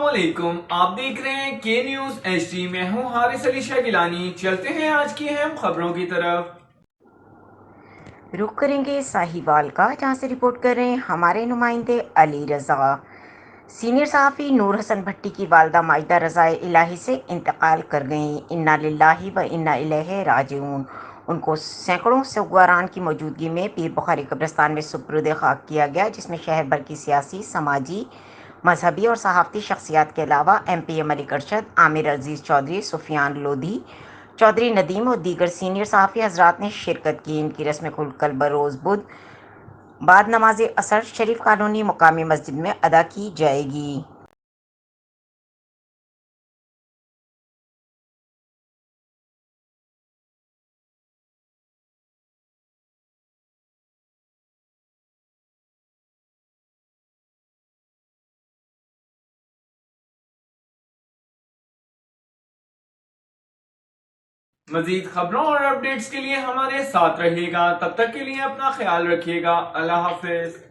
अस्सलामुअलैकुम, आप देख रहे हैं के न्यूज HD। मैं हूं हारिस अली शाह गिलानी। चलते हैं आज की अहम खबरों की तरफ। रुख करेंगे साहिवाल का, जहां से रिपोर्ट कर रहे हैं हमारे नुमाइंदे अली रजा। सीनियर सहाफ़ी नूर हसन भट्टी की वालदा माइदा रज़ाए इलाही से इंतकाल कर गईं। इन्ना लिल्लाहि व इन्ना इलैहि राजिऊन। उनको सैकड़ों सगवारान की मौजूदगी में पीर बुखारी कब्रिस्तान में सुपुर्द खाक किया गया, जिसमें शहर भर की सियासी, समाजी, मजहबी और सहाफ़ती शख्सियात के अलावा MP मलिक अरशद, आमिर अजीज़ चौधरी, सुफियान लोधी, चौधरी नदीम और दीगर सीनियर सहाफ़ी हजरात ने शिरकत की। इनकी रस्म कुल कल बरोज़ बुध बाद नमाज असर शरीफ कॉलोनी मुकामी मस्जिद में अदा की जाएगी। मजीद खबरों और अपडेट्स के लिए हमारे साथ रहिएगा। तब तक के लिए अपना ख्याल रखिएगा। अल्लाह हाफिज।